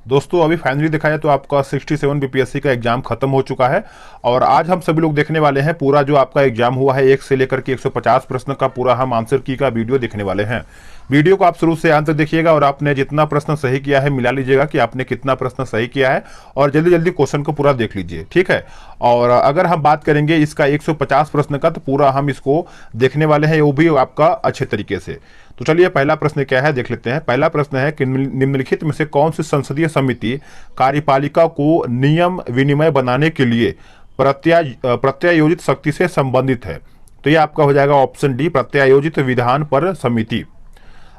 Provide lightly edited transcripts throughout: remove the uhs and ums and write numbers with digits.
दोस्तों अभी फाइनली देखा जाए तो आपका 67 बीपीएससी का एग्जाम खत्म हो चुका है और आज हम सभी लोग देखने वाले हैं पूरा जो आपका एग्जाम हुआ है 1 से लेकर के 150 प्रश्न का पूरा हम आंसर की का वीडियो देखने वाले हैं। वीडियो को आप शुरू से अंत तक देखिएगा और आपने जितना प्रश्न सही किया है मिला लीजिएगा कि आपने कितना प्रश्न सही किया है और जल्दी जल्दी क्वेश्चन को पूरा देख लीजिए, ठीक है। और अगर हम बात करेंगे इसका 150 प्रश्न का तो पूरा हम इसको देखने वाले हैं, वो भी आपका अच्छे तरीके से। तो चलिए पहला प्रश्न क्या है देख लेते हैं। पहला प्रश्न है कि निम्नलिखित में से कौन सी संसदीय समिति कार्यपालिका को नियम विनिमय बनाने के लिए प्रत्यायोजित शक्ति से संबंधित है? तो ये आपका हो जाएगा ऑप्शन डी, प्रत्यायोजित विधान पर समिति।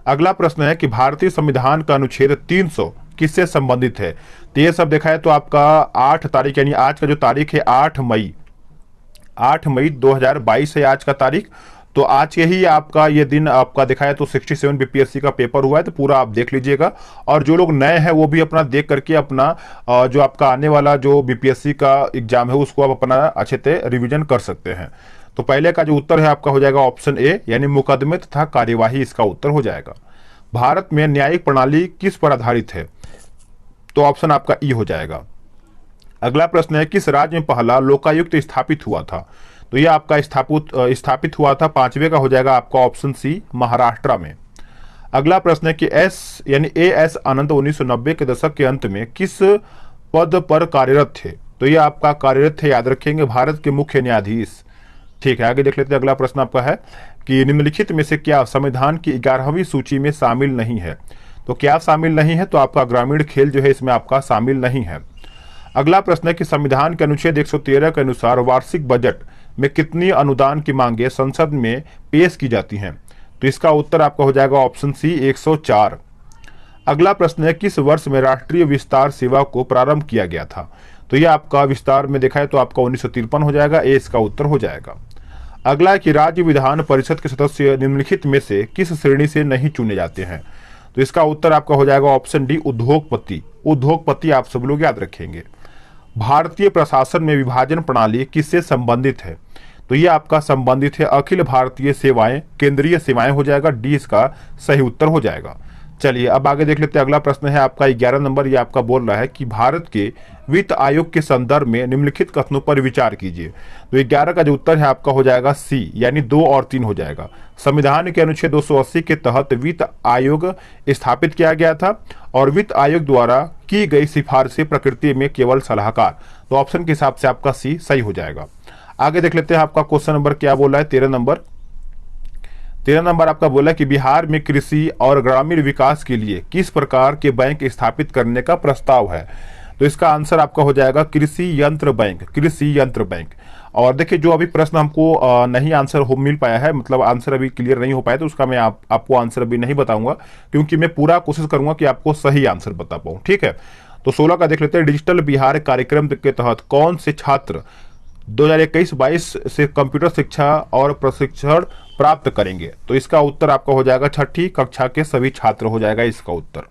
अगला प्रश्न है कि भारतीय संविधान का अनुच्छेद 300 किससे संबंधित है? तो ये सब देखा है तो आपका 8 तारीख यानी आज का जो तारीख है 8 मई 2022 है आज का तारीख। तो आज के ही आपका ये दिन आपका देखा है तो 67 बीपीएससी का पेपर हुआ है, तो पूरा आप देख लीजिएगा। और जो लोग नए हैं वो भी अपना देख करके अपना जो आपका आने वाला जो बीपीएससी का एग्जाम है उसको आप अपना अच्छे से रिवीजन कर सकते हैं। तो पहले का जो उत्तर है आपका हो जाएगा ऑप्शन ए यानी मुकदमे तथा कार्यवाही, इसका उत्तर हो जाएगा। भारत में न्यायिक प्रणाली किस पर आधारित है? तो ऑप्शन आपका ई हो जाएगा। अगला प्रश्न है किस राज्य में पहला लोकायुक्त स्थापित हुआ था? तो यह आपका स्थापित हुआ था 5वें का हो जाएगा आपका ऑप्शन सी, महाराष्ट्र में। अगला प्रश्न है कि एस यानी एएस आनंद 1990 के दशक के अंत में किस पद पर कार्यरत थे? तो यह आपका कार्यरत थे, याद रखेंगे, भारत के मुख्य न्यायाधीश। ठीक है, आगे देख लेते हैं। अगला प्रश्न आपका है कि निम्नलिखित में से क्या संविधान की 11वीं सूची में शामिल नहीं है? तो क्या शामिल नहीं है? तो आपका ग्रामीण खेल जो है इसमें आपका शामिल नहीं है। अगला प्रश्न है कि संविधान के अनुच्छेद 113 के अनुसार वार्षिक बजट में कितनी अनुदान की मांगे संसद में पेश की जाती हैं? तो इसका उत्तर आपका हो जाएगा ऑप्शन सी, 104। अगला प्रश्न है किस वर्ष में राष्ट्रीय विस्तार सेवा को प्रारंभ किया गया था? तो यह आपका विस्तार में देखा है तो आपका 1953 हो जाएगा, ए इसका उत्तर हो जाएगा। अगला है कि राज्य विधान परिषद के सदस्य निम्नलिखित में से किस श्रेणी से नहीं चुने जाते हैं? तो इसका उत्तर आपका हो जाएगा ऑप्शन डी, उद्योगपति। उद्योगपति आप सब लोग याद रखेंगे। भारतीय प्रशासन में विभाजन प्रणाली किससे संबंधित है? तो ये आपका संबंधित है अखिल भारतीय सेवाएं, केंद्रीय सेवाएं हो जाएगा, डी इसका सही उत्तर हो जाएगा। चलिए अब आगे देख लेते हैं। अगला प्रश्न है आपका 11 नंबर, ये आपका बोल रहा है कि भारत के वित्त आयोग के संदर्भ में निम्नलिखित कथनों पर विचार कीजिए। तो 11 का जो उत्तर है आपका हो जाएगा सी यानी 2 और 3 हो जाएगा। संविधान के अनुच्छेद 280 के तहत वित्त आयोग स्थापित किया गया था और वित्त आयोग द्वारा की गई सिफारिशें प्रकृति में केवल सलाहकार। तो ऑप्शन के हिसाब से आपका सी सही हो जाएगा। आगे देख लेते हैं आपका क्वेश्चन नंबर क्या बोला है। 13 नंबर आपका बोला है कि बिहार में कृषि और ग्रामीण विकास के लिए किस प्रकार के बैंक स्थापित करने का प्रस्ताव है? तो इसका आंसर आपका हो जाएगा कृषि यंत्र बैंक। और देखिए जो अभी प्रश्न हमको नहीं आंसर हो मिल पाया है, मतलब आंसर अभी क्लियर नहीं हो पाया, तो उसका मैं आपको आंसर अभी नहीं बताऊंगा क्योंकि मैं पूरा कोशिश करूंगा कि आपको सही आंसर बता पाऊं, ठीक है। तो 16 का देख लेते हैं। डिजिटल बिहार कार्यक्रम के तहत कौन से छात्र 2021-22 से कंप्यूटर शिक्षा और प्रशिक्षण प्राप्त करेंगे? तो इसका उत्तर आपका हो जाएगा 6ठी कक्षा के सभी छात्र हो जाएगा इसका उत्तर।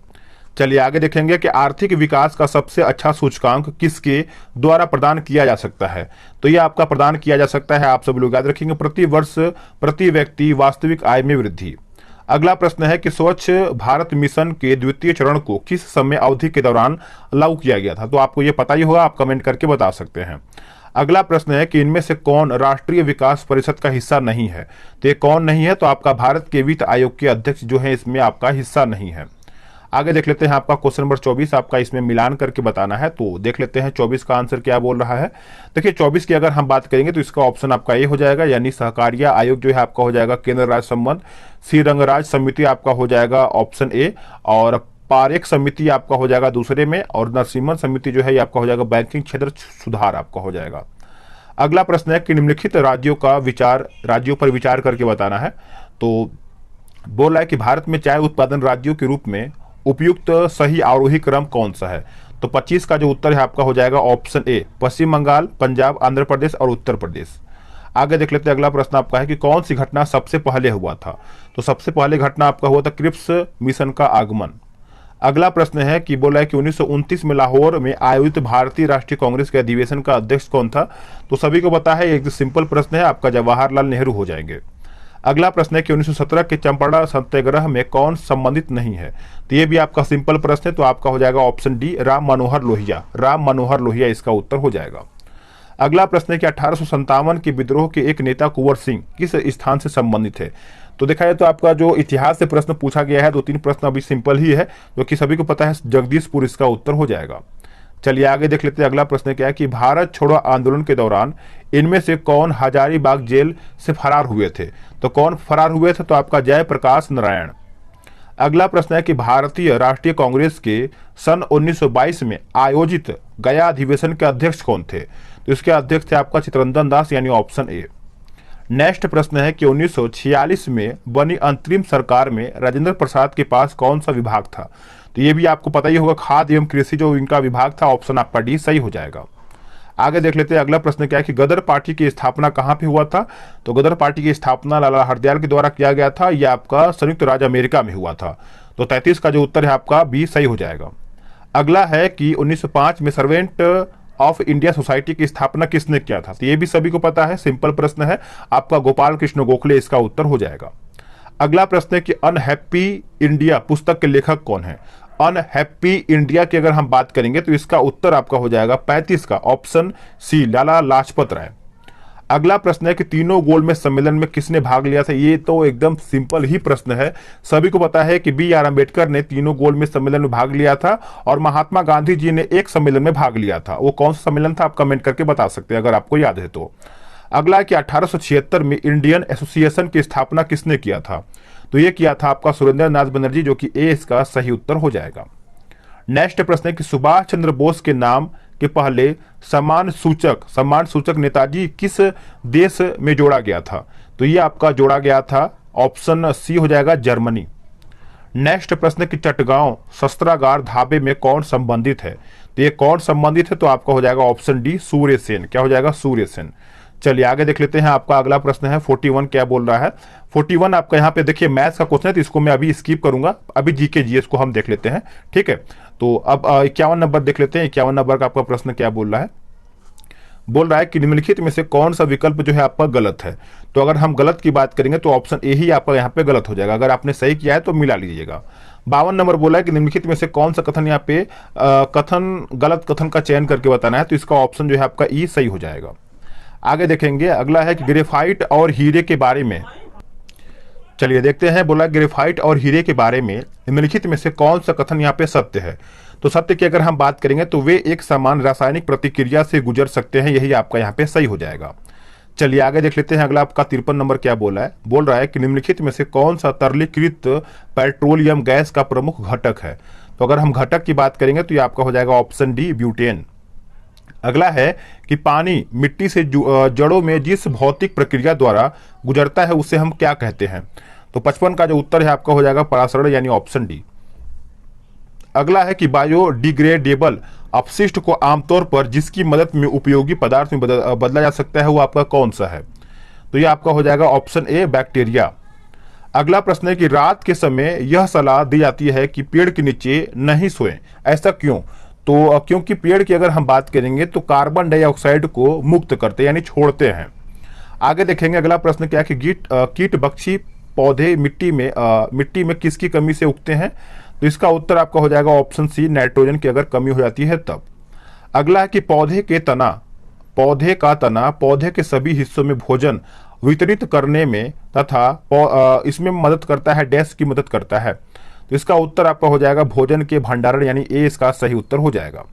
चलिए आगे देखेंगे कि आर्थिक विकास का सबसे अच्छा सूचकांक किसके द्वारा प्रदान किया जा सकता है? तो यह आपका प्रदान किया जा सकता है, आप सब लोग याद रखेंगे, प्रति वर्ष प्रति व्यक्ति वास्तविक आय में वृद्धि। अगला प्रश्न है कि स्वच्छ भारत मिशन के द्वितीय चरण को किस समय अवधि के दौरान लागू किया गया था? तो आपको यह पता ही होगा, आप कमेंट करके बता सकते हैं। अगला प्रश्न है कि इनमें से कौन राष्ट्रीय विकास परिषद का हिस्सा नहीं है? तो ये कौन नहीं है? तो आपका भारत के वित्त आयोग के अध्यक्ष जो है इसमें आपका हिस्सा नहीं है। आगे देख लेते हैं आपका क्वेश्चन नंबर 24, आपका इसमें मिलान करके बताना है। तो देख लेते हैं 24 का आंसर क्या बोल रहा है। देखिए 24 की अगर हम बात करेंगे तो इसका ऑप्शन आपका ए हो जाएगा यानी सहकारिता आयोग जो है आपका हो जाएगा केंद्र राज्य संबंध। श्रीरंगराज समिति आपका हो जाएगा ऑप्शन ए और पारेख समिति आपका हो जाएगा दूसरे में और नरसिम्हन समिति जो है ये आपका हो जाएगा बैंकिंग क्षेत्र सुधार आपका हो जाएगा। अगला प्रश्न है कि निम्नलिखित राज्यों पर विचार करके बताना है। तो बोल रहा है कि भारत में चाय उत्पादन राज्यों के रूप में उपयुक्त सही आरोही क्रम कौन सा है? तो 25 का जो उत्तर है आपका हो जाएगा ऑप्शन ए, पश्चिम बंगाल, पंजाब, आंध्र प्रदेश और उत्तर प्रदेश। आगे देख लेते हैं। अगला प्रश्न आपका है कि कौन सी घटना सबसे पहले हुआ था? तो सबसे पहले घटना आपका हुआ था क्रिप्स मिशन का आगमन। अगला प्रश्न है कि बोला है कि 1929 में लाहौर में आयोजित भारतीय राष्ट्रीय कांग्रेस के अधिवेशन का अध्यक्ष कौन था? तो सभी को पता है, एक सिंपल प्रश्न है आपका, जवाहरलाल नेहरू हो जाएंगे। अगला प्रश्न है कि 1917 के चंपारण सत्याग्रह में कौन संबंधित नहीं है? तो ये भी आपका सिंपल प्रश्न है, तो आपका हो जाएगा ऑप्शन डी, राम मनोहर लोहिया। राम मनोहर लोहिया इसका उत्तर हो जाएगा। अगला प्रश्न है कि 1857 के विद्रोह के एक नेता कुंवर सिंह किस स्थान से संबंधित है? तो देखा जाए तो आपका जो इतिहास से प्रश्न पूछा गया है, 2-3 प्रश्न अभी सिंपल ही है, जो कि सभी को पता है, जगदीशपुर इसका उत्तर हो जाएगा। चलिए आगे देख लेते हैं। अगला प्रश्न क्या है कि भारत छोड़ो आंदोलन के दौरान इनमें से कौन हजारीबाग जेल से फरार हुए थे? तो कौन फरार हुए थे? तो आपका जयप्रकाश नारायण। अगला प्रश्न है कि भारतीय राष्ट्रीय कांग्रेस के सन 1922 में आयोजित गया अधिवेशन के अध्यक्ष कौन थे? तो इसके अध्यक्ष थे आपका चित्तरंजन दास, यानी ऑप्शन ए। नेक्स्ट प्रश्न है कि 1946 में बनी अंतरिम सरकार में राजेंद्र प्रसाद के पास कौन सा विभाग था? तो ये भी आपको पता ही होगा, खाद्य एवं कृषि जो इनका विभाग था। ऑप्शन आपका डी सही हो जाएगा। आगे देख लेते हैं। अगला प्रश्न क्या है कि गदर पार्टी की स्थापना कहां पे हुआ था? तो गदर पार्टी की स्थापना लाला हरदयाल के द्वारा किया गया था। यह आपका संयुक्त राज्य अमेरिका में हुआ था। तो 33 का जो उत्तर है आपका बी सही हो जाएगा। अगला है कि 1905 में सर्वेंट ऑफ इंडिया सोसाइटी की स्थापना किसने किया था? तो ये भी सभी को पता है, सिंपल प्रश्न है, आपका गोपाल कृष्ण गोखले इसका उत्तर हो जाएगा। अगला प्रश्न है कि अनहैप्पी इंडिया पुस्तक के लेखक कौन है? अनहैप्पी इंडिया की अगर हम बात करेंगे तो इसका उत्तर आपका हो जाएगा 35 का ऑप्शन सी, लाला लाजपत राय। अगला प्रश्न है कि तीनों गोलमेज सम्मेलन में किसने भाग लिया था? ये तो एकदम सिंपल ही प्रश्न है, सभी को पता है कि बी.आर. अम्बेडकर ने तीनों गोलमेज सम्मेलन में भाग लिया था और महात्मा गांधी जी ने एक सम्मेलन में भाग लिया था। वो कौन सा सम्मेलन था आप कमेंट करके बता सकते हैं अगर आपको याद है तो। अगला कि 1876 में इंडियन एसोसिएशन की स्थापना किसने किया था? तो ये किया था आपका सुरेंद्र नाथ बनर्जी, जो कि ए इसका सही उत्तर हो जाएगा। नेक्स्ट प्रश्न है कि सुभाष चंद्र बोस के नाम के पहले सम्मान सूचक नेताजी किस देश में जोड़ा गया था? तो ये आपका जोड़ा गया था, ऑप्शन सी हो जाएगा, जर्मनी। नेक्स्ट प्रश्न है कि चटगांव शस्त्रागार ढाबे में कौन संबंधित है? तो ये कौन संबंधित है? तो आपका हो जाएगा ऑप्शन डी, सूर्य सेन। क्या हो जाएगा? सूर्य सेन। चलिए आगे देख लेते हैं। आपका अगला प्रश्न है 41 क्या बोल रहा है? 41 आपका यहाँ पे देखिए मैथ्स का क्वेश्चन है, तो इसको मैं अभी स्किप करूंगा, अभी जीके जीएस को हम देख लेते हैं, ठीक है। तो अब 51 नंबर देख लेते हैं। 51 नंबर का आपका प्रश्न क्या बोल रहा है? बोल रहा है कि निम्नलिखित में से कौन सा विकल्प जो है आपका गलत है? तो अगर हम गलत की बात करेंगे तो ऑप्शन ए ही आपका यहाँ पे गलत हो जाएगा। अगर आपने सही किया है तो मिला लीजिएगा। 52 नंबर बोला है कि निम्नलिखित में से कौन सा कथन यहाँ पे गलत कथन का चयन करके बताना है, तो इसका ऑप्शन जो है आपका ई सही हो जाएगा। आगे देखेंगे। अगला है कि ग्रेफाइट और हीरे के बारे में, चलिए देखते हैं। बोला ग्रेफाइट और हीरे के बारे में निम्नलिखित में से कौन सा कथन यहाँ पे सत्य है? तो सत्य की अगर हम बात करेंगे तो वे एक समान रासायनिक प्रतिक्रिया से गुजर सकते हैं, यही आपका यहाँ पे सही हो जाएगा। चलिए आगे देख लेते हैं। अगला आपका 53 नंबर क्या बोला है? बोल रहा है कि निम्नलिखित में से कौन सा तरलीकृत पेट्रोलियम गैस का प्रमुख घटक है? तो अगर हम घटक की बात करेंगे तो ये आपका हो जाएगा ऑप्शन डी, ब्यूटेन। अगला है कि पानी मिट्टी से जड़ों में जिस भौतिक प्रक्रिया द्वारा गुजरता है उसे हम क्या कहते हैं? तो 55 का जो उत्तर है आपका हो जाएगा परासरण, यानी ऑप्शन डी। अगला है कि बायोडिग्रेडेबल अपशिष्ट को आमतौर पर जिसकी मदद में उपयोगी पदार्थ में बदला जा सकता है वो आपका कौन सा है? तो ये आपका हो जाएगा ऑप्शन ए, बैक्टीरिया। अगला प्रश्न है कि रात के समय यह सलाह दी जाती है कि पेड़ के नीचे नहीं सोएं, ऐसा क्यों? तो क्योंकि पेड़ की अगर हम बात करेंगे तो कार्बन डाइऑक्साइड को मुक्त करते यानी छोड़ते हैं। आगे देखेंगे। अगला प्रश्न क्या है कि कीट बख्शी पौधे मिट्टी में किसकी कमी से उगते हैं? तो इसका उत्तर आपका हो जाएगा ऑप्शन सी, नाइट्रोजन की अगर कमी हो जाती है तब। अगला है कि पौधे का तना पौधे के सभी हिस्सों में भोजन वितरित करने में तथा इसमें मदद करता है, डैश की मदद करता है। तो इसका उत्तर आपका हो जाएगा भोजन के भंडारण, यानी ए इसका सही उत्तर हो जाएगा।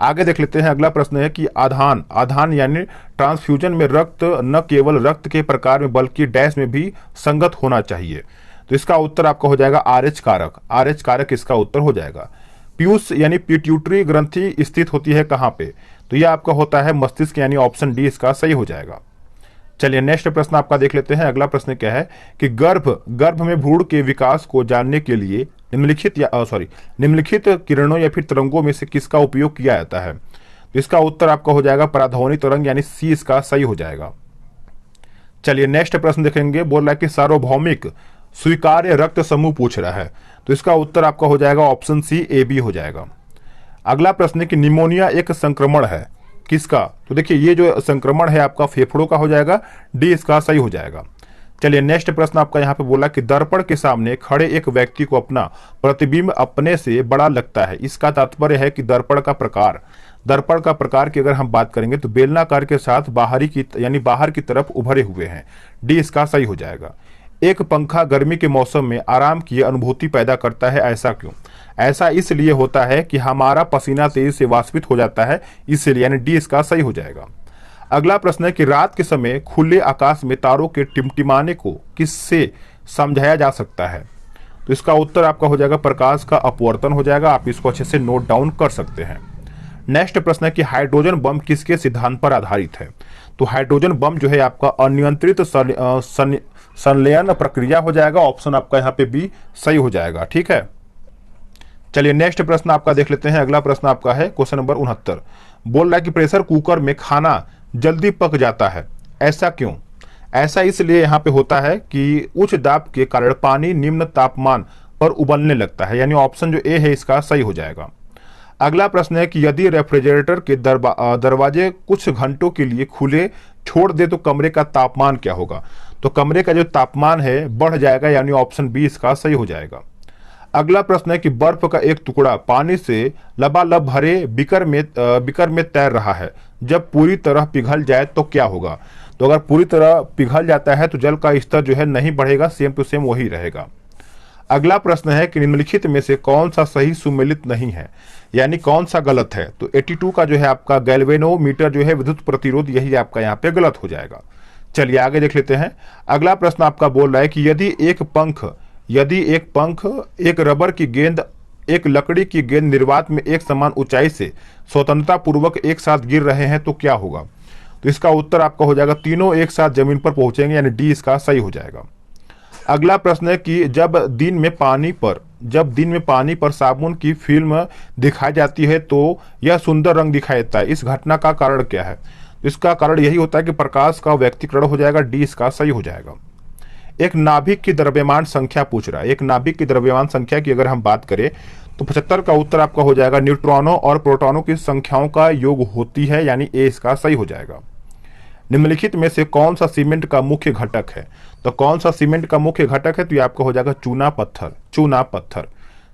आगे देख लेते हैं। अगला प्रश्न है कि आधान यानी ट्रांसफ्यूजन में रक्त न केवल रक्त के प्रकार में बल्कि डैश में भी संगत होना चाहिए। तो इसका उत्तर आपका हो जाएगा RH कारक इसका उत्तर हो जाएगा। पीयूष यानी पिट्यूटरी ग्रंथि स्थित होती है कहाँ पे? तो यह आपका होता है मस्तिष्क, यानी ऑप्शन डी इसका सही हो जाएगा। चलिए नेक्स्ट प्रश्न आपका देख लेते हैं। अगला प्रश्न क्या है कि गर्भ में भ्रूण के विकास को जानने के लिए निम्नलिखित किरणों या फिर तरंगों में से किसका उपयोग किया जाता है? तो इसका उत्तर आपका हो जाएगा पराध्वनि तरंग, यानी सी इसका सही हो जाएगा। चलिए नेक्स्ट प्रश्न देखेंगे। बोल रहा है कि सार्वभौमिक स्वीकार्य रक्त समूह पूछ रहा है, तो इसका उत्तर आपका हो जाएगा ऑप्शन सी, AB हो जाएगा। अगला प्रश्न है कि निमोनिया एक संक्रमण है किसका? तो देखिए ये जो संक्रमण है आपका फेफड़ों का हो जाएगा, डी इसका सही हो जाएगा। चलिए नेक्स्ट प्रश्न आपका यहाँ पे बोला कि दर्पण के सामने खड़े एक व्यक्ति को अपना प्रतिबिंब अपने से बड़ा लगता है। इसका तात्पर्य है कि दर्पण का प्रकार की अगर हम बात करेंगे तो बेलनाकार के साथ बाहर की तरफ उभरे हुए हैं। डी इसका सही हो जाएगा। एक पंखा गर्मी के मौसम में आराम की अनुभूति पैदा करता है, ऐसा क्यों? ऐसा इसलिए होता है कि हमारा पसीना तेजी से वाष्पित हो जाता है, इसलिए, यानी डी इसका सही हो जाएगा। अगला प्रश्न है कि रात के समय खुले आकाश में तारों के टिमटिमाने को किससे समझाया जा सकता है? तो इसका उत्तर आपका हो जाएगा प्रकाश का अपवर्तन हो जाएगा। आप इसको अच्छे से नोट डाउन कर सकते हैं। नेक्स्ट प्रश्न है कि हाइड्रोजन बम किसके सिद्धांत पर आधारित है? तो हाइड्रोजन बम जो है आपका अनियंत्रित संलयन प्रक्रिया हो जाएगा। ऑप्शन आपका यहाँ पे बी सही हो जाएगा। ठीक है, चलिए नेक्स्ट प्रश्न आपका देख लेते हैं। अगला प्रश्न आपका है क्वेश्चन नंबर 69। बोल रहा है कि प्रेशर कुकर में खाना जल्दी पक जाता है, ऐसा क्यों? ऐसा इसलिए यहाँ पे होता है कि उच्च दाब के कारण पानी निम्न तापमान पर उबलने लगता है, यानी ऑप्शन जो ए है इसका सही हो जाएगा। अगला प्रश्न है कि यदि रेफ्रिजरेटर के दरवाजे कुछ घंटों के लिए खुले छोड़ दे तो कमरे का तापमान क्या होगा? तो कमरे का जो तापमान है बढ़ जाएगा, यानी ऑप्शन बी इसका सही हो जाएगा। अगला प्रश्न है कि बर्फ का एक टुकड़ा पानी से लबालब भरे बीकर में तैर रहा है, जब पूरी तरह पिघल जाए तो क्या होगा? तो अगर पूरी तरह पिघल जाता है तो जल का स्तर जो है नहीं बढ़ेगा, सेम टू सेम वही रहेगा। अगला प्रश्न है कि निम्नलिखित में से कौन सा सही सुमेलित नहीं है, यानी कौन सा गलत है? तो 82 का जो है आपका गैल्वेनोमीटर जो है विद्युत प्रतिरोध, यही आपका यहाँ पे गलत हो जाएगा। चलिए आगे देख लेते हैं। अगला प्रश्न आपका बोल रहा है कि यदि एक पंख एक रबर की गेंद एक लकड़ी की गेंद निर्वात में एक समान ऊंचाई से स्वतंत्रता पूर्वक एक साथ गिर रहे हैं तो क्या होगा? तो इसका उत्तर आपका हो जाएगा तीनों एक साथ जमीन पर पहुंचेंगे, यानी डी इसका सही हो जाएगा। अगला प्रश्न है कि जब दिन में पानी पर साबुन की फिल्म दिखाई जाती है तो यह सुंदर रंग दिखाई देता है, इस घटना का कारण क्या है? इसका कारण यही होता है कि प्रकाश का व्यक्तिकरण हो जाएगा। डी इसका सही हो जाएगा। एक नाभिक की द्रव्यमान संख्या पूछ रहा है। एक नाभिक की द्रव्यमान संख्या की अगर हम बात करें तो 75 का उत्तर आपका हो जाएगा न्यूट्रॉनों और प्रोटॉनों की संख्याओं का योग होती है, यानी ए इसका सही हो जाएगा। निम्नलिखित में से कौन सा सीमेंट का मुख्य घटक है? तो कौन सा सीमेंट का मुख्य घटक है? तो ये आपका हो जाएगा चूना पत्थर।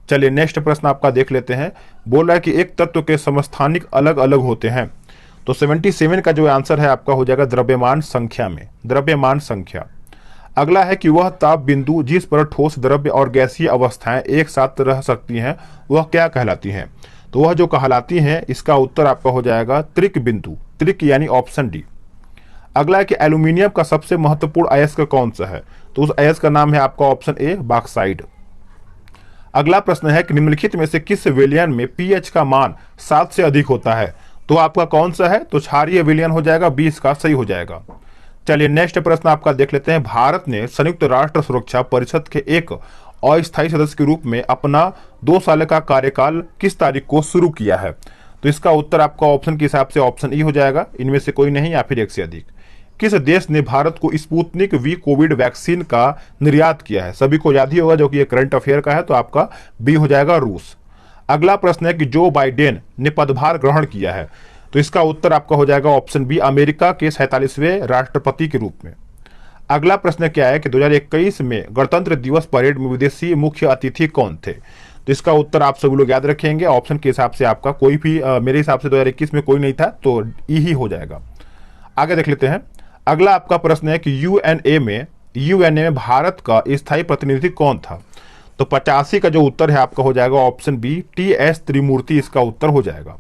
चलिए नेक्स्ट प्रश्न आपका देख लेते हैं। बोल रहा है कि एक तत्व के समस्थानिक अलग अलग होते हैं, तो 77 का जो आंसर है आपका हो जाएगा द्रव्यमान संख्या। अगला है कि वह ताप बिंदु जिस पर ठोस, द्रव्य और गैसीय अवस्थाएं एक साथ रह सकती हैं वह क्या कहलाती हैं? तो वह जो कहलाती हैं, इसका उत्तर आपका हो जाएगा त्रिक बिंदु, यानी ऑप्शन डी। अगला है कि एल्यूमिनियम का सबसे महत्वपूर्ण अयस्क कौन सा है? तो उस अयस्क का नाम है आपका ऑप्शन ए बॉक्साइड। अगला प्रश्न है कि निम्नलिखित में से किस विलयन में पीएच का मान 7 से अधिक होता है? तो आपका कौन सा है? तो क्षारीय विलयन हो जाएगा, 20 का सही हो जाएगा। चलिए नेक्स्ट प्रश्न आपका देख लेते हैं। भारत ने संयुक्त राष्ट्र सुरक्षा परिषद के एक अस्थायी सदस्य के रूप में अपना 2 साल का कार्यकाल किस तारीख को शुरू किया है? तो इसका उत्तर आपका ऑप्शन के हिसाब से ऑप्शन ई हो जाएगा, इनमें से कोई नहीं या फिर एक से अधिक। किस देश ने भारत को स्पुतनिक वी कोविड वैक्सीन का निर्यात किया है? सभी को याद ही होगा, जो कि ये करंट अफेयर का है, तो आपका बी हो जाएगा रूस। अगला प्रश्न है कि जो बाइडेन ने पदभार ग्रहण किया है, तो इसका उत्तर आपका हो जाएगा ऑप्शन बी अमेरिका के 47वें राष्ट्रपति के रूप में। अगला प्रश्न क्या है कि 2021 में गणतंत्र दिवस परेड में विदेशी मुख्य अतिथि कौन थे? तो इसका उत्तर आप सभी लोग याद रखेंगे, ऑप्शन के हिसाब से आपका कोई भी मेरे हिसाब से 2021 में कोई नहीं था, तो ई ही हो जाएगा। आगे देख लेते हैं। अगला आपका प्रश्न है कि यूएनए में भारत का स्थायी प्रतिनिधि कौन था? तो 85 का जो उत्तर है आपका हो जाएगा ऑप्शन बी टी.एस. त्रिमूर्ति, इसका उत्तर हो जाएगा।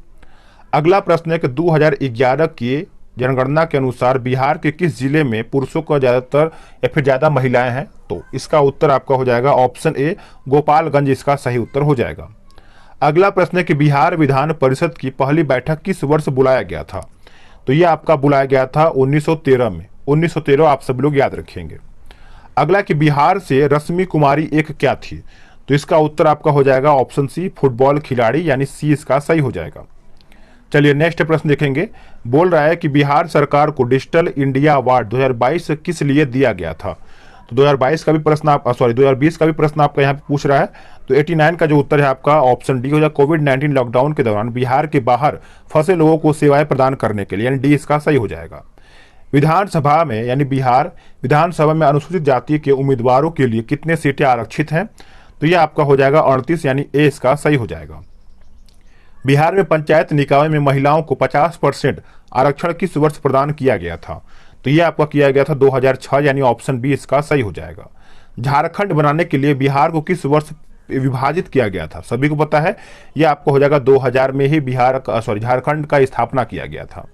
अगला प्रश्न है कि 2011 की जनगणना के अनुसार बिहार के किस जिले में पुरुषों का ज्यादातर या फिर ज्यादा महिलाएं हैं? तो इसका उत्तर आपका हो जाएगा ऑप्शन ए गोपालगंज, इसका सही उत्तर हो जाएगा। अगला प्रश्न है कि बिहार विधान परिषद की पहली बैठक किस वर्ष बुलाया गया था? तो ये आपका बुलाया गया था 1913 में। 1913 आप सब लोग याद रखेंगे। अगला कि बिहार से रश्मि कुमारी एक क्या थी? तो इसका उत्तर आपका हो जाएगा ऑप्शन सी फुटबॉल खिलाड़ी, यानी सी इसका सही हो जाएगा। चलिए नेक्स्ट प्रश्न देखेंगे। बोल रहा है कि बिहार सरकार को डिजिटल इंडिया अवार्ड 2022 किस लिए दिया गया था? तो 2022 का भी प्रश्न 2020 का भी प्रश्न आपका यहाँ पे पूछ रहा है। तो 89 का जो उत्तर है आपका ऑप्शन डी हो जाएगा। कोविड-19 लॉकडाउन के दौरान बिहार के बाहर फंसे लोगों को सेवाएं प्रदान करने के लिए, यानी डी इसका सही हो जाएगा। विधानसभा में यानी बिहार विधानसभा में अनुसूचित जाति के उम्मीदवारों के लिए कितने सीटें आरक्षित हैं? तो ये आपका हो जाएगा 38, यानी ए इसका सही हो जाएगा। बिहार में पंचायत निकाय में महिलाओं को 50% आरक्षण किस वर्ष प्रदान किया गया था? तो ये आपका किया गया था 2006, यानी ऑप्शन बी इसका सही हो जाएगा। झारखंड बनाने के लिए बिहार को किस वर्ष विभाजित किया गया था? सभी को पता है, ये आपको हो जाएगा 2000 में ही झारखंड का स्थापना किया गया था।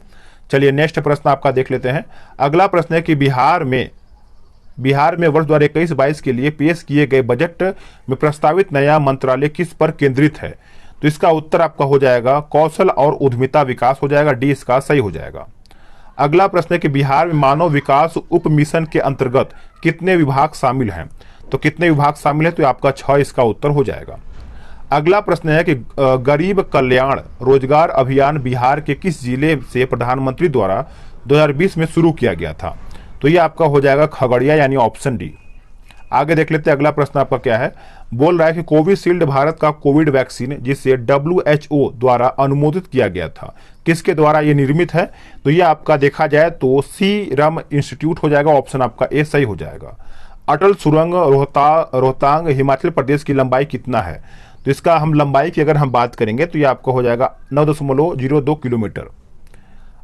चलिए नेक्स्ट प्रश्न आपका देख लेते हैं। अगला प्रश्न है कि बिहार में वर्ष 2021-22 के लिए पेश किए गए बजट में प्रस्तावित नया मंत्रालय किस पर केंद्रित है? तो इसका उत्तर आपका हो जाएगा कौशल और उद्यमिता विकास हो जाएगा, डी इसका सही हो जाएगा। अगला प्रश्न है कि बिहार में मानव विकास उप मिशन के अंतर्गत कितने विभाग शामिल हैं? तो कितने विभाग शामिल है? तो आपका 6 इसका उत्तर हो जाएगा। अगला प्रश्न है कि गरीब कल्याण रोजगार अभियान बिहार के किस जिले से प्रधानमंत्री द्वारा 2020 में शुरू किया गया था? तो ये आपका हो जाएगा खगड़िया, यानी ऑप्शन डी। आगे देख लेते हैं अगला प्रश्न आपका क्या है। बोल रहा है कि कोविशील्ड भारत का कोविड वैक्सीन जिसे WHO द्वारा अनुमोदित किया गया था, किसके द्वारा ये निर्मित है? तो ये आपका देखा जाए तो सीरम इंस्टीट्यूट हो जाएगा, ऑप्शन आपका ए सही हो जाएगा। अटल सुरंग रोहतांग हिमाचल प्रदेश की लंबाई कितना है? तो इसका हम लंबाई की अगर हम बात करेंगे तो ये आपका हो जाएगा 9.02 किलोमीटर।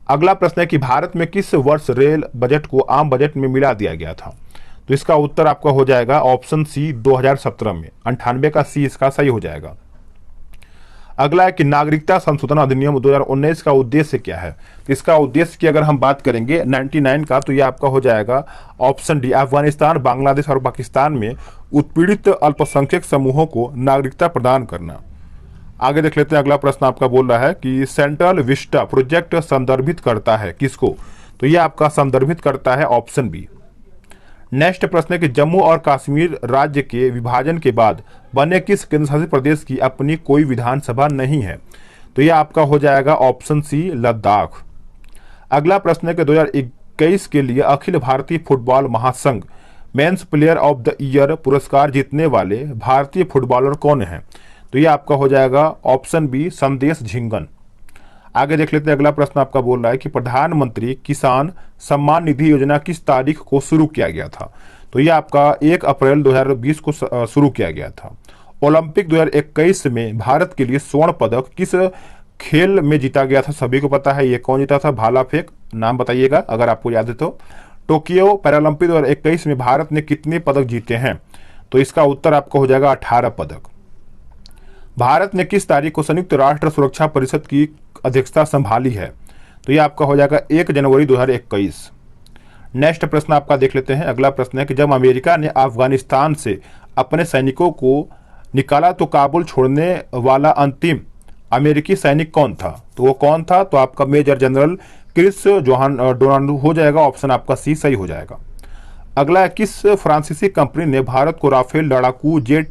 अगला प्रश्न है कि भारत में किस वर्ष रेल बजट को आम बजट में मिला दिया गया था? तो इसका उत्तर आपका हो जाएगा ऑप्शन सी 2017 में, 98 का सी इसका सही हो जाएगा। अगला है कि नागरिकता संशोधन अधिनियम 2019 का उद्देश्य क्या है? तो इसका उद्देश्य की अगर हम बात करेंगे 99 का, तो ये आपका हो जाएगा ऑप्शन डी, अफगानिस्तान, बांग्लादेश और पाकिस्तान में उत्पीड़ित अल्पसंख्यक समूहों को नागरिकता प्रदान करना। आगे देख लेते हैं अगला प्रश्न आपका बोल रहा है कि सेंट्रल विस्टा प्रोजेक्ट संदर्भित करता है किसको? तो ये आपका संदर्भित करता है ऑप्शन बी। नेक्स्ट प्रश्न है कि जम्मू और कश्मीर राज्य के विभाजन के बाद बने किस केंद्रशासित प्रदेश की अपनी कोई विधानसभा नहीं है? तो यह आपका हो जाएगा ऑप्शन सी लद्दाख। अगला प्रश्न है कि 2021 के लिए अखिल भारतीय फुटबॉल महासंघ men's player of the year पुरस्कार जीतने वाले भारतीय फुटबॉलर कौन है? तो यह आपका हो जाएगा ऑप्शन बी संदेश झिंगन। आगे देख लेते हैं अगला प्रश्न आपका बोल रहा है कि प्रधानमंत्री किसान सम्मान निधि योजना किस तारीख को शुरू किया गया था? तो ये आपका 1 अप्रैल 2020 को शुरू किया गया था। ओलंपिक 2021 में भारत के लिए स्वर्ण पदक किस खेल में जीता गया था? सभी को पता है, ये कौन जीता था? भाला फेंक, नाम बताइएगा अगर आपको याद है तो। टोक्यो पैरालंपिक 2021 में भारत ने कितने पदक जीते हैं? तो इसका उत्तर आपका हो जाएगा 18 पदक। भारत ने किस तारीख को संयुक्त राष्ट्र सुरक्षा परिषद की अध्यक्षता संभाली है? तो ये आपका हो जाएगा 1 जनवरी 2021। नेक्स्ट प्रश्न आपका देख लेते हैं। अगला प्रश्न है कि जब अमेरिका ने अफगानिस्तान से अपने सैनिकों को निकाला तो काबुल छोड़ने वाला अंतिम अमेरिकी सैनिक कौन था? तो वो कौन था? तो आपका मेजर जनरल क्रिस डोनाल्ड हो जाएगा, ऑप्शन आपका सी सही हो जाएगा। अगला है किस फ्रांसीसी कंपनी ने भारत को राफेल लड़ाकू जेट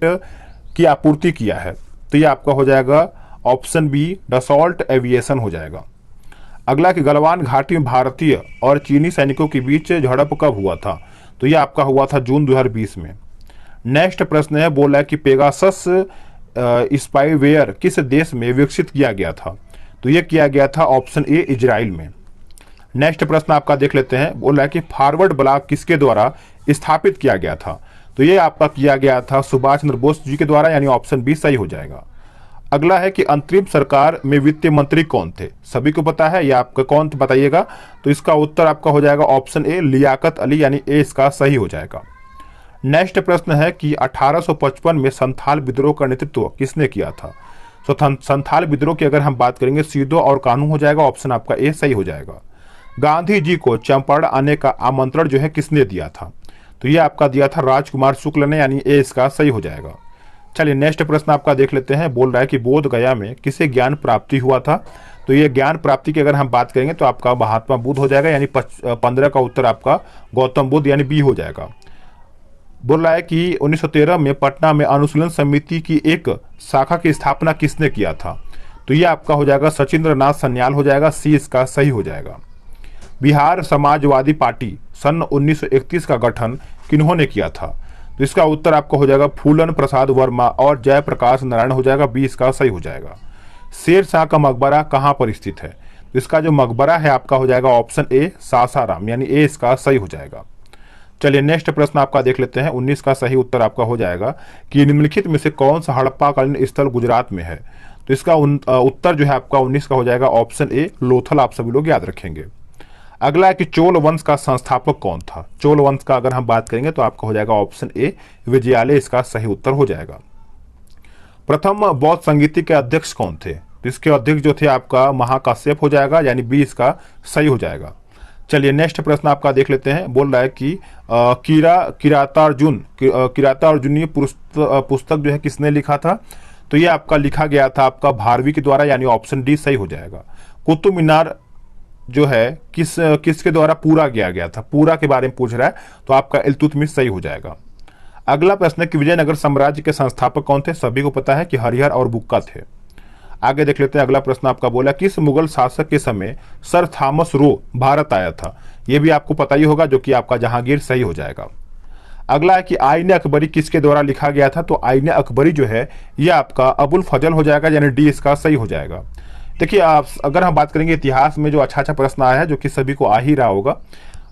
की आपूर्ति किया है? तो ये आपका हो जाएगा ऑप्शन बी डसॉल्ट एविएशन हो जाएगा। अगला कि गलवान घाटी में भारतीय और चीनी सैनिकों के बीच झड़प कब हुआ था? तो ये आपका हुआ था जून 2020 में। नेक्स्ट प्रश्न है बोला है कि पेगासस स्पाईवेयर किस देश में विकसित किया गया था? तो ये किया गया था ऑप्शन ए इजराइल में। नेक्स्ट प्रश्न आपका देख लेते हैं। बोला है कि फॉरवर्ड ब्लॉक किसके द्वारा स्थापित किया गया था? तो ये आपका किया गया था सुभाष चंद्र बोस जी के द्वारा, यानी ऑप्शन बी सही हो जाएगा। अगला है कि अंतरिम सरकार में वित्त मंत्री कौन थे? सभी को पता है, या आपका कौन बताइएगा? तो इसका उत्तर आपका हो जाएगा ऑप्शन ए लियाकत अली, यानी ए इसका सही हो जाएगा। नेक्स्ट प्रश्न है कि 1855 में संथाल विद्रोह का नेतृत्व किसने किया था? तो संथाल विद्रोह की अगर हम बात करेंगे सीधो और कानून हो जाएगा, ऑप्शन आपका ए सही हो जाएगा। गांधी जी को चंपारण आने का आमंत्रण जो है किसने दिया था? तो ये आपका दिया था राजकुमार शुक्ल ने, यानी ए इसका सही हो जाएगा। चलिए नेक्स्ट प्रश्न आपका देख लेते हैं। बोल रहा है कि बोध गया में किसे ज्ञान प्राप्ति हुआ था? तो ये ज्ञान प्राप्ति की अगर हम बात करेंगे तो आपका महात्मा बुद्ध हो जाएगा, यानी 15 का उत्तर आपका गौतम बुद्ध यानी बी हो जाएगा। बोल रहा है कि 1913 में पटना में अनुशीलन समिति की एक शाखा की स्थापना किसने किया था? तो ये आपका हो जाएगा सचिंद्र नाथ सन्याल हो जाएगा, सी इसका सही हो जाएगा। बिहार समाजवादी पार्टी सन 1931 का गठन किन्होंने किया था? तो इसका उत्तर आपका हो जाएगा फूलन प्रसाद वर्मा और जयप्रकाश नारायण हो जाएगा, बी इसका सही हो जाएगा। शेर शाह का मकबरा कहाँ पर स्थित है? इसका जो मकबरा है आपका हो जाएगा ऑप्शन ए सासाराम, यानी ए इसका सही हो जाएगा। चलिए नेक्स्ट प्रश्न आपका देख लेते हैं। 19 का सही उत्तर आपका हो जाएगा कि निम्नलिखित में से कौन सा हड़प्पाकालीन स्थल गुजरात में है। तो इसका उत्तर जो है आपका 19 का हो जाएगा ऑप्शन ए लोथल, आप सभी लोग याद रखेंगे। अगला है कि चोल वंश का संस्थापक कौन था। चोल वंश का अगर हम बात करेंगे तो आपका हो जाएगा ऑप्शन ए विजयालय, इसका सही उत्तर हो जाएगा। प्रथम बौद्ध संगीति के अध्यक्ष कौन थे। तो इसके अध्यक्ष जो थे आपका महाकाश्यप हो जाएगा, यानी बी इसका सही हो जाएगा। चलिए नेक्स्ट प्रश्न आपका देख लेते हैं। बोल रहा है कि किरातार्जुनीय पुस्तक जो है किसने लिखा था। तो ये आपका लिखा गया था आपका भारवी के द्वारा, यानी ऑप्शन डी सही हो जाएगा। कुतुब मीनार जो है किसके द्वारा पूरा किया गया था, पूरा के बारे में पूछ रहा है, तो आपका इल्तुतमिश सही हो जाएगा। अगला प्रश्न है कि विजयनगर साम्राज्य के संस्थापक कौन थे। सभी को पता है कि हरिहर और बुक्का थे। आगे देख लेते हैं। अगला प्रश्न आपका बोला किस मुगल शासक के समय सर थॉमस रो भारत आया था। यह भी आपको पता ही होगा, जो कि आपका जहांगीर सही हो जाएगा। अगला है कि आईने अकबरी किसके द्वारा लिखा गया था। तो आईने अकबरी जो है यह आपका अबुल फजल हो जाएगा, यानी डी इसका सही हो जाएगा। देखिए आप अगर हम बात करेंगे इतिहास में जो अच्छा प्रश्न आया है, जो कि सभी को आ ही रहा होगा,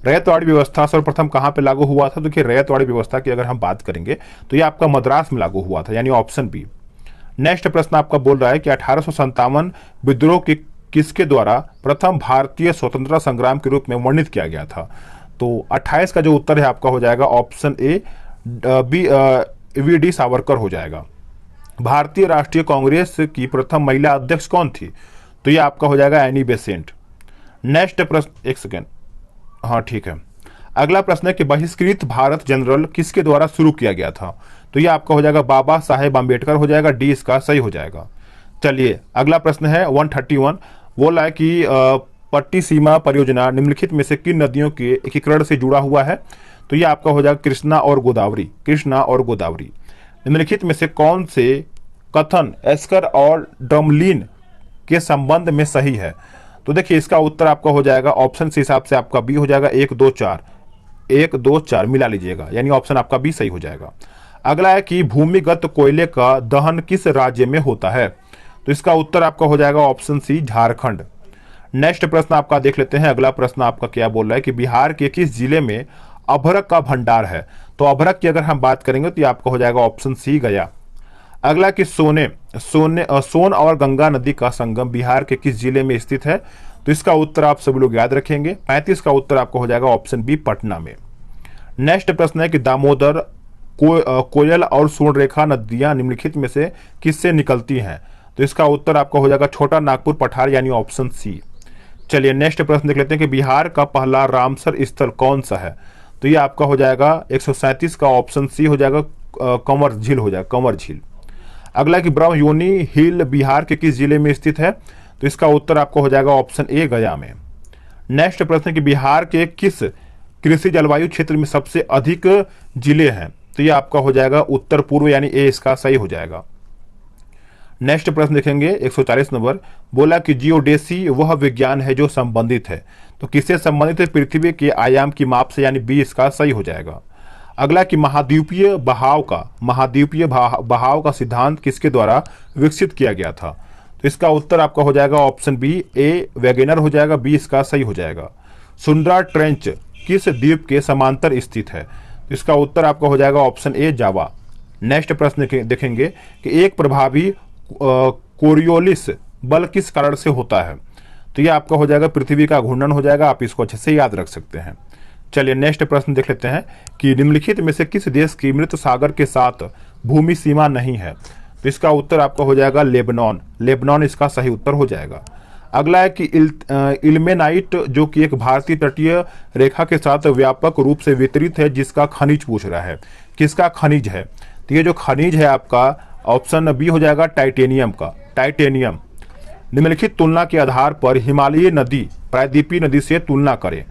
रैयतवाड़ी व्यवस्था सर्वप्रथम कहाँ पे लागू हुआ था। देखिए रैयतवाड़ी व्यवस्था की अगर हम बात करेंगे तो ये आपका मद्रास में लागू हुआ था, यानी ऑप्शन बी। नेक्स्ट प्रश्न आपका बोल रहा है कि 1857 विद्रोह के किसके द्वारा प्रथम भारतीय स्वतंत्रता संग्राम के रूप में वर्णित किया गया था। तो 28 का जो उत्तर है आपका हो जाएगा option A V D Savarkar हो जाएगा। भारतीय राष्ट्रीय कांग्रेस की प्रथम महिला अध्यक्ष कौन थी। तो ये आपका हो जाएगा एनी बेसेंट। नेक्स्ट प्रश्न, एक सेकेंड, हाँ ठीक है। अगला प्रश्न है कि बहिष्कृत भारत जनरल किसके द्वारा शुरू किया गया था। तो ये आपका हो जाएगा बाबा साहेब अम्बेडकर हो जाएगा, डी इसका सही हो जाएगा। चलिए अगला प्रश्न है 131। बोला है कि पट्टी सीमा परियोजना निम्नलिखित में से किन नदियों के एकीकरण से जुड़ा हुआ है। तो ये आपका हो जाएगा कृष्णा और गोदावरी, कृष्णा और गोदावरी। निम्नलिखित में से कौन से कथन एस्कर और ड्रमलिन के संबंध में सही है। तो देखिए इसका उत्तर आपका हो जाएगा ऑप्शन के हिसाब से आपका बी हो जाएगा 1 2 4, 1 2 4 मिला लीजिएगा, यानी ऑप्शन आपका बी सही हो जाएगा। अगला है कि भूमिगत कोयले का दहन किस राज्य में होता है। तो इसका उत्तर आपका हो जाएगा ऑप्शन सी झारखंड। नेक्स्ट प्रश्न आपका देख लेते हैं। अगला प्रश्न आपका क्या बोल रहा है कि बिहार के किस जिले में अभ्रक का भंडार है। तो अभ्रक की अगर हम बात करेंगे तो ये आपका हो जाएगा ऑप्शन सी गया। अगला कि सोन और गंगा नदी का संगम बिहार के किस जिले में स्थित है। तो इसका उत्तर आप सभी लोग याद रखेंगे। 35 का उत्तर आपको हो जाएगा ऑप्शन बी पटना में। नेक्स्ट प्रश्न है कि दामोदर कोयल और स्वर्णरेखा नदियां निम्नलिखित में से किससे निकलती हैं। तो इसका उत्तर आपका हो जाएगा छोटा नागपुर पठार, यानी ऑप्शन सी। चलिए नेक्स्ट प्रश्न देख लेते हैं कि बिहार का पहला रामसर स्थल कौन सा है। तो ये आपका हो जाएगा 137 का ऑप्शन सी हो जाएगा कंवर झील हो जाएगा, कंवर झील। अगला कि ब्रह्मयोनी हिल बिहार के किस जिले में स्थित है। तो इसका उत्तर आपको हो जाएगा ऑप्शन ए गया में। नेक्स्ट प्रश्न कि बिहार के किस कृषि जलवायु क्षेत्र में सबसे अधिक जिले हैं। तो ये आपका हो जाएगा उत्तर पूर्व, यानी ए इसका सही हो जाएगा। नेक्स्ट प्रश्न देखेंगे 140 नंबर। बोला कि जियोडेसी वह विज्ञान है जो संबंधित है। तो किससे संबंधित है। पृथ्वी के आयाम की माप से, यानी बी इसका सही हो जाएगा। अगला कि महाद्वीपीय बहाव का सिद्धांत किसके द्वारा विकसित किया गया था। तो इसका उत्तर आपका हो जाएगा ऑप्शन बी ए वेगेनर हो जाएगा, बी इसका सही हो जाएगा। सुंदरा ट्रेंच किस द्वीप के समांतर स्थित है। तो इसका उत्तर आपका हो जाएगा ऑप्शन ए जावा। नेक्स्ट प्रश्न देखेंगे कि एक प्रभावी कोरियोलिस बल किस कारण से होता है। तो ये आपका हो जाएगा पृथ्वी का घूर्णन हो जाएगा, आप इसको अच्छे से याद रख सकते हैं। चलिए नेक्स्ट प्रश्न देख लेते हैं कि निम्नलिखित में से किस देश की मृत सागर के साथ भूमि सीमा नहीं है। तो इसका उत्तर आपका हो जाएगा लेबनान, लेबनान इसका सही उत्तर हो जाएगा। अगला है कि इल्मेनाइट जो कि एक भारतीय तटीय रेखा के साथ व्यापक रूप से वितरित है, जिसका खनिज पूछ रहा है, किसका खनिज है। तो ये जो खनिज है आपका ऑप्शन बी हो जाएगा टाइटेनियम का, टाइटेनियम। निम्नलिखित तुलना के आधार पर हिमालयी नदी प्रायद्वीपीय नदी से तुलना करें।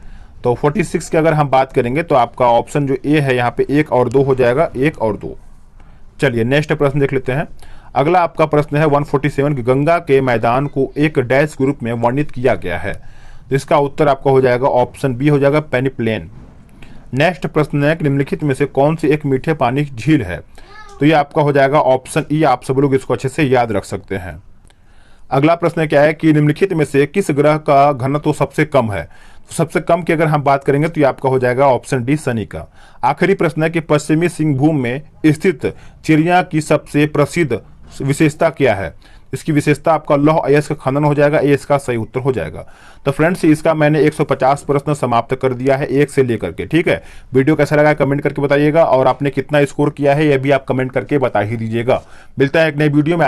तो 46 की अगर हम बात करेंगे तो आपका ऑप्शन जो ए है यहाँ पे 1 और 2 हो जाएगा, 1 और 2। चलिए नेक्स्ट प्रश्न देख लेते हैं। अगला आपका प्रश्न है 147 कि गंगा के मैदान को एक डैश के रूप में वर्णित किया गया है। तो इसका उत्तर आपका हो जाएगा ऑप्शन बी हो जाएगा पेनिप्लेन। नेक्स्ट प्रश्न है कि निम्नलिखित में से कौन सी एक मीठे पानी की झील है। तो ये आपका हो जाएगा ऑप्शन ई, आप सब लोग इसको अच्छे से याद रख सकते हैं। अगला प्रश्न क्या है कि निम्नलिखित में से किस ग्रह का घनत्व सबसे कम है? तो सबसे कम की अगर हम बात करेंगे तो ये आपका हो जाएगा ऑप्शन डी, शनि का। आखिरी प्रश्न है कि पश्चिमी सिंहभूम में स्थित चिड़िया की सबसे प्रसिद्ध विशेषता क्या है? इसकी विशेषता आपका लौह अयस्क खनन हो जाएगा, ये इसका सही उत्तर हो जाएगा। तो फ्रेंड्स, इसका मैंने 150 प्रश्न समाप्त कर दिया है, एक से लेकर के। ठीक है, वीडियो कैसा लगा कमेंट करके बताइएगा, और आपने कितना स्कोर किया है यह भी आप कमेंट करके बता ही दीजिएगा। मिलता है एक नई वीडियो में।